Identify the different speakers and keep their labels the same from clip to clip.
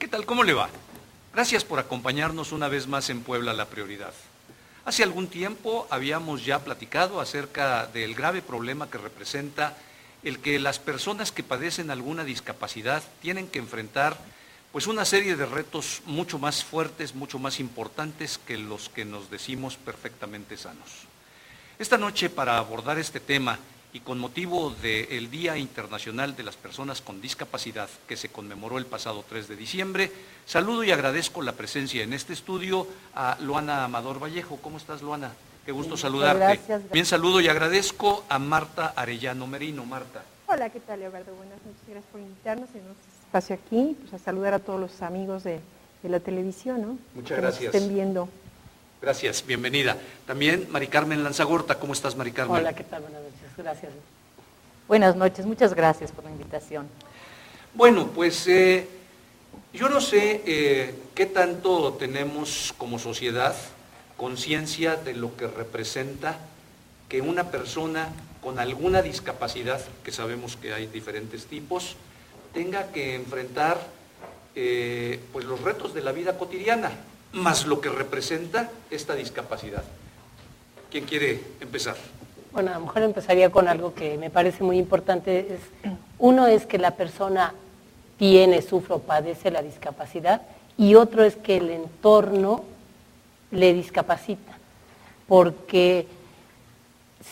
Speaker 1: ¿Qué tal? ¿Cómo le va? Gracias por acompañarnos una vez más en Puebla La Prioridad. Hace algún tiempo habíamos ya platicado acerca del grave problema que representa el que las personas que padecen alguna discapacidad tienen que enfrentar pues una serie de retos mucho más fuertes, mucho más importantes que los que nos decimos perfectamente sanos. Esta noche, para abordar este tema y con motivo del Día Internacional de las Personas con Discapacidad, que se conmemoró el pasado 3 de diciembre, saludo y agradezco la presencia en este estudio a Luana Amador Vallejo. ¿Cómo estás, Luana? Qué gusto saludarte.
Speaker 2: Gracias.
Speaker 1: Bien, saludo y agradezco a Marta Arellano Merino. Marta.
Speaker 2: Hola, ¿qué tal, Leobardo? Buenas noches, gracias por invitarnos en nuestro espacio aquí, pues a saludar a todos los amigos de la televisión, ¿no?
Speaker 1: Muchas
Speaker 2: que
Speaker 1: gracias.
Speaker 2: Nos estén viendo.
Speaker 1: Gracias, bienvenida. También Mari Carmen Lanzagorta. ¿Cómo estás, Mari Carmen?
Speaker 3: Hola, ¿qué tal? Buenas noches, gracias. Buenas noches, muchas gracias por la invitación.
Speaker 1: Bueno, pues yo no sé qué tanto tenemos como sociedad conciencia de lo que representa que una persona con alguna discapacidad, que sabemos que hay diferentes tipos, tenga que enfrentar pues los retos de la vida cotidiana, más lo que representa esta discapacidad. ¿Quién quiere empezar?
Speaker 3: Bueno, a lo mejor empezaría con algo que me parece muy importante. Uno es que la persona tiene, sufre o padece la discapacidad, y otro es que el entorno le discapacita, porque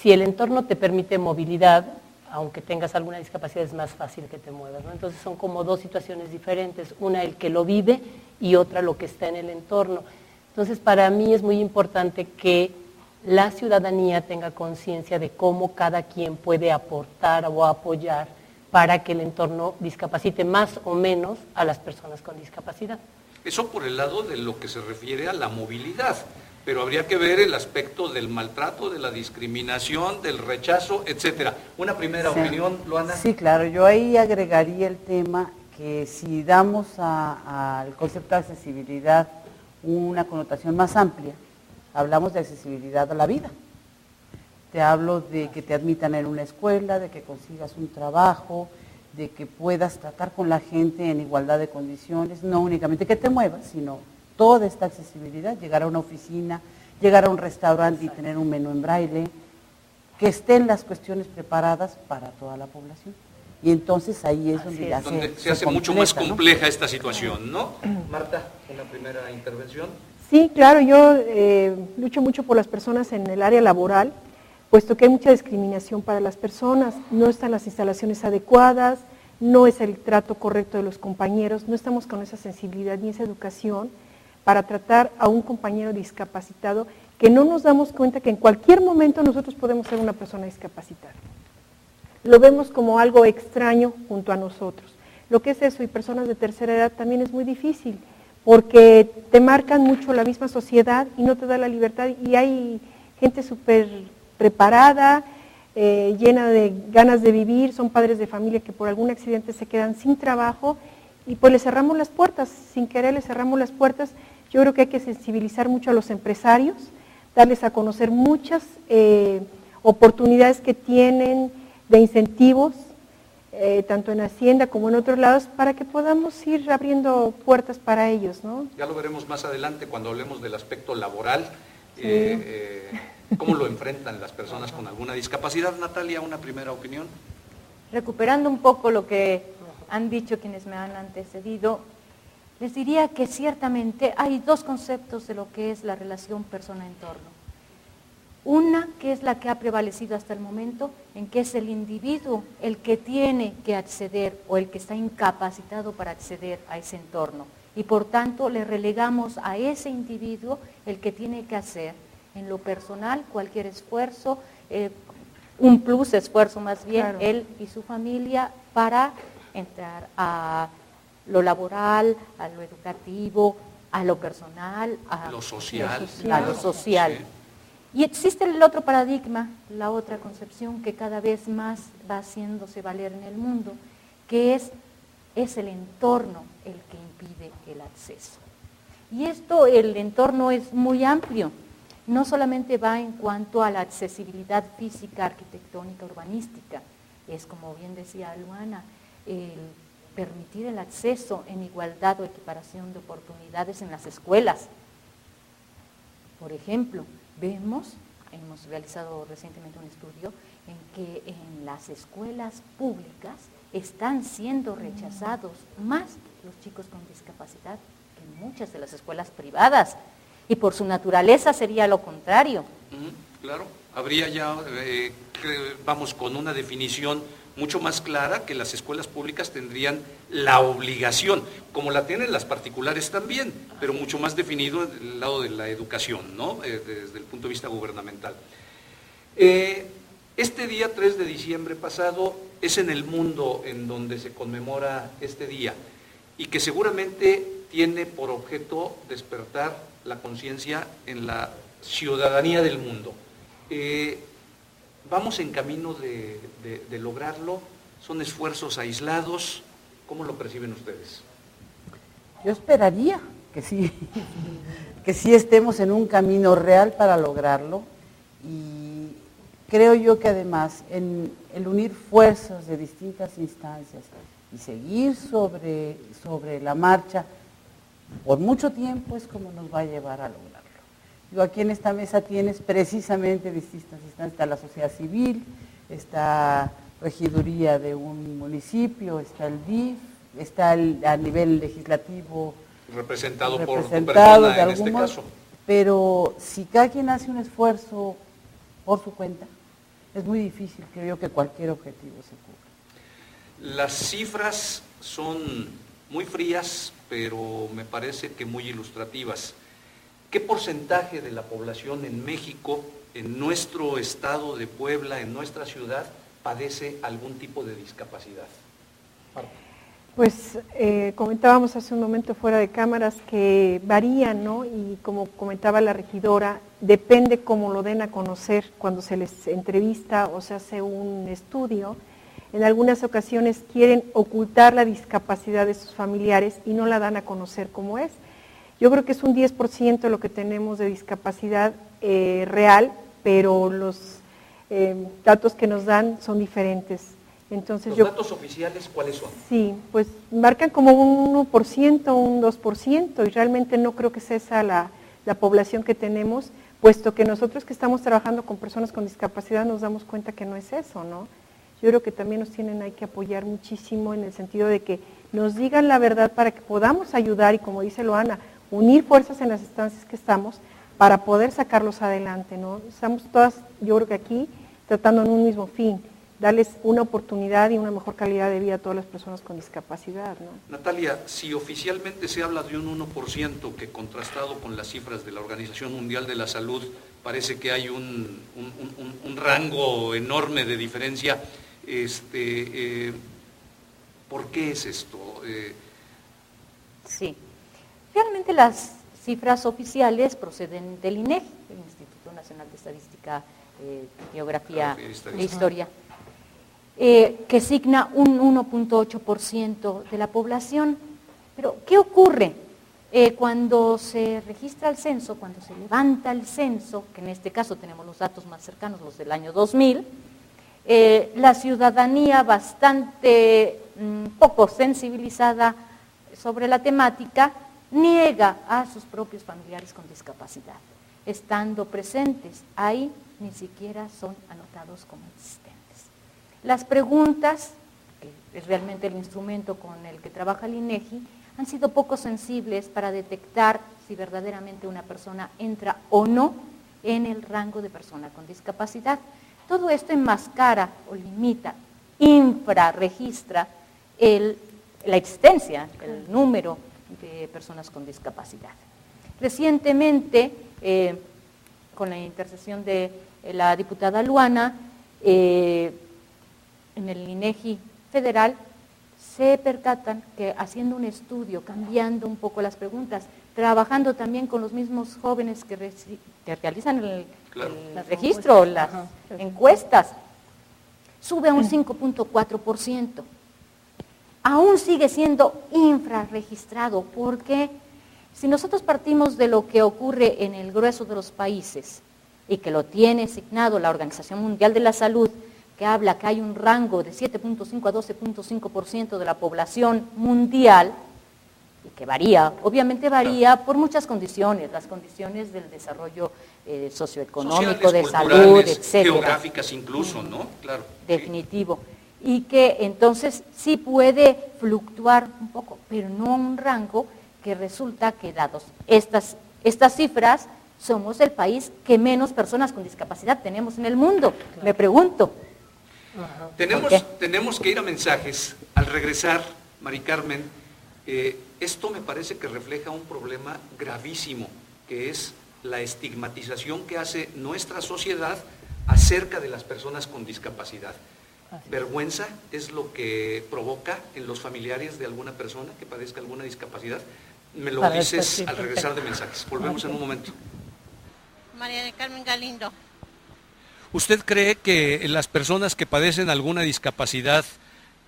Speaker 3: si el entorno te permite movilidad, aunque tengas alguna discapacidad, es más fácil que te muevas, ¿no? Entonces son como dos situaciones diferentes, una el que lo vive y otra lo que está en el entorno. Entonces para mí es muy importante que la ciudadanía tenga conciencia de cómo cada quien puede aportar o apoyar para que el entorno discapacite más o menos a las personas con discapacidad.
Speaker 1: Eso por el lado de lo que se refiere a la movilidad, pero habría que ver el aspecto del maltrato, de la discriminación, del rechazo, etcétera. Una primera opinión, Luana.
Speaker 4: Sí, claro, yo ahí agregaría el tema que si damos al concepto de accesibilidad una connotación más amplia, hablamos de accesibilidad a la vida. Te hablo de que te admitan en una escuela, de que consigas un trabajo, de que puedas tratar con la gente en igualdad de condiciones, no únicamente que te muevas, sino toda esta accesibilidad, llegar a una oficina, llegar a un restaurante y tener un menú en braille, que estén las cuestiones preparadas para toda la población. Y entonces ahí es donde ya
Speaker 1: se hace mucho más compleja, ¿no?, esta situación, ¿no? Marta, una primera intervención.
Speaker 2: Sí, claro, yo lucho mucho por las personas en el área laboral, puesto que hay mucha discriminación para las personas, no están las instalaciones adecuadas, no es el trato correcto de los compañeros, no estamos con esa sensibilidad ni esa educación para tratar a un compañero discapacitado, que no nos damos cuenta que en cualquier momento nosotros podemos ser una persona discapacitada. Lo vemos como algo extraño junto a nosotros. Lo que es eso, y personas de tercera edad también es muy difícil, porque te marcan mucho la misma sociedad y no te da la libertad, y hay gente súper preparada, llena de ganas de vivir, son padres de familia que por algún accidente se quedan sin trabajo, y pues les cerramos las puertas, sin querer les cerramos las puertas. Yo creo que hay que sensibilizar mucho a los empresarios, darles a conocer muchas oportunidades que tienen de incentivos, tanto en Hacienda como en otros lados, para que podamos ir abriendo puertas para ellos, ¿no?
Speaker 1: Ya lo veremos más adelante cuando hablemos del aspecto laboral,
Speaker 2: Sí.
Speaker 1: cómo lo enfrentan las personas con alguna discapacidad. Natalia, una primera opinión.
Speaker 5: Recuperando un poco lo que han dicho quienes me han antecedido, les diría que ciertamente hay dos conceptos de lo que es la relación persona-entorno. Una que es la que ha prevalecido hasta el momento, en que es el individuo el que tiene que acceder o el que está incapacitado para acceder a ese entorno. Y por tanto le relegamos a ese individuo el que tiene que hacer en lo personal cualquier esfuerzo, un plus esfuerzo más bien, claro, él y su familia para entrar a lo laboral, a lo educativo, a lo personal, a
Speaker 1: lo social.
Speaker 5: A lo social. Sí. Y existe el otro paradigma, la otra concepción que cada vez más va haciéndose valer en el mundo, que es el entorno el que impide el acceso. Y esto, el entorno es muy amplio, no solamente va en cuanto a la accesibilidad física, arquitectónica, urbanística, es como bien decía Luana, permitir el acceso en igualdad o equiparación de oportunidades en las escuelas. Por ejemplo, hemos realizado recientemente un estudio en que en las escuelas públicas están siendo rechazados más los chicos con discapacidad que en muchas de las escuelas privadas. Y por su naturaleza sería lo contrario.
Speaker 1: Claro, habría ya, vamos, con una definición mucho más clara que las escuelas públicas tendrían la obligación, como la tienen las particulares también, pero mucho más definido del lado de la educación, ¿no? Desde el punto de vista gubernamental. Este día 3 de diciembre pasado es en el mundo en donde se conmemora este día y que seguramente tiene por objeto despertar la conciencia en la ciudadanía del mundo. Vamos en camino de lograrlo, son esfuerzos aislados, ¿cómo lo perciben ustedes?
Speaker 4: Yo esperaría que sí, que sí estemos en un camino real para lograrlo, y creo yo que además en el unir fuerzas de distintas instancias y seguir sobre la marcha por mucho tiempo es como nos va a llevar a lograrlo. Yo aquí en esta mesa tienes precisamente distintas instancias, está la sociedad civil, está regiduría de un municipio, está el DIF, está a nivel legislativo
Speaker 1: representado por tu persona en este caso.
Speaker 4: Pero si cada quien hace un esfuerzo por su cuenta, es muy difícil, creo yo, que cualquier objetivo se cumpla.
Speaker 1: Las cifras son muy frías, pero me parece que muy ilustrativas. ¿Qué porcentaje de la población en México, en nuestro estado de Puebla, en nuestra ciudad, padece algún tipo de discapacidad?
Speaker 2: Pues comentábamos hace un momento fuera de cámaras que varían, ¿no? Y como comentaba la regidora, depende cómo lo den a conocer cuando se les entrevista o se hace un estudio. En algunas ocasiones quieren ocultar la discapacidad de sus familiares y no la dan a conocer como es. Yo creo que es un 10% lo que tenemos de discapacidad real, pero los datos que nos dan son diferentes. Entonces
Speaker 1: ¿Los datos oficiales cuáles son?
Speaker 2: Sí, pues marcan como un 1%, un 2%, y realmente no creo que sea esa la población que tenemos, puesto que nosotros que estamos trabajando con personas con discapacidad nos damos cuenta que no es eso, ¿no? Yo creo que también nos hay que apoyar muchísimo en el sentido de que nos digan la verdad para que podamos ayudar y, como dice Loana, unir fuerzas en las instancias que estamos para poder sacarlos adelante, ¿no? Estamos todas, yo creo que aquí, tratando en un mismo fin, darles una oportunidad y una mejor calidad de vida a todas las personas con discapacidad, ¿no?
Speaker 1: Natalia, si oficialmente se habla de un 1%, que contrastado con las cifras de la Organización Mundial de la Salud, parece que hay un rango enorme de diferencia, ¿por qué es esto?
Speaker 5: Sí, realmente las cifras oficiales proceden del INEGI, el Instituto Nacional de Estadística, Geografía e Historia, que signa un 1.8% de la población. Pero, ¿qué ocurre? Cuando se registra el censo, cuando se levanta el censo, que en este caso tenemos los datos más cercanos, los del año 2000, la ciudadanía bastante poco sensibilizada sobre la temática niega a sus propios familiares con discapacidad. Estando presentes ahí, ni siquiera son anotados como existentes. Las preguntas, que es realmente el instrumento con el que trabaja el INEGI, han sido poco sensibles para detectar si verdaderamente una persona entra o no en el rango de persona con discapacidad. Todo esto enmascara o limita, infrarregistra la existencia, el número de personas con discapacidad. Recientemente, con la intercesión de la diputada Luana, en el INEGI federal, se percatan que haciendo un estudio, cambiando un poco las preguntas, trabajando también con los mismos jóvenes que realizan el registro, las encuestas, sube a un 5.4%. Aún sigue siendo infrarregistrado, porque si nosotros partimos de lo que ocurre en el grueso de los países y que lo tiene asignado la Organización Mundial de la Salud, que habla que hay un rango de 7.5 a 12.5% de la población mundial, y que varía, obviamente varía por muchas condiciones, las condiciones del desarrollo socioeconómico,
Speaker 1: sociales,
Speaker 5: de salud,
Speaker 1: culturales,
Speaker 5: etcétera.
Speaker 1: geográficas incluso, ¿no? Claro.
Speaker 5: Definitivo. Y que entonces sí puede fluctuar un poco, pero no un rango que resulta que dados estas cifras, somos el país que menos personas con discapacidad tenemos en el mundo. Claro. Me pregunto.
Speaker 1: Tenemos que ir a mensajes. Al regresar, Mari Carmen, esto me parece que refleja un problema gravísimo, que es la estigmatización que hace nuestra sociedad acerca de las personas con discapacidad. Vergüenza es lo que provoca en los familiares de alguna persona que padezca alguna discapacidad. Me lo dices al regresar de mensajes. Volvemos en un momento.
Speaker 6: María de Carmen Galindo.
Speaker 1: ¿Usted cree que las personas que padecen alguna discapacidad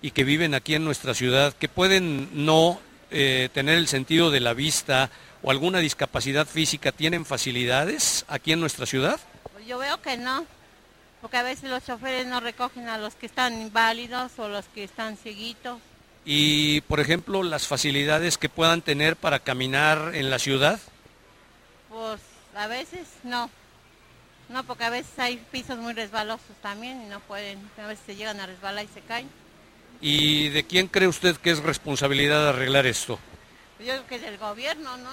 Speaker 1: y que viven aquí en nuestra ciudad, que pueden no tener el sentido de la vista o alguna discapacidad física, tienen facilidades aquí en nuestra ciudad?
Speaker 6: Pues yo veo que no, porque a veces los choferes no recogen a los que están inválidos o los que están cieguitos.
Speaker 1: Y, por ejemplo, las facilidades que puedan tener para caminar en la ciudad.
Speaker 6: Pues a veces no. No, porque a veces hay pisos muy resbalosos también y no pueden, a veces se llegan a resbalar y se caen.
Speaker 1: ¿Y de quién cree usted que es responsabilidad de arreglar esto?
Speaker 6: Yo creo que del gobierno, ¿no?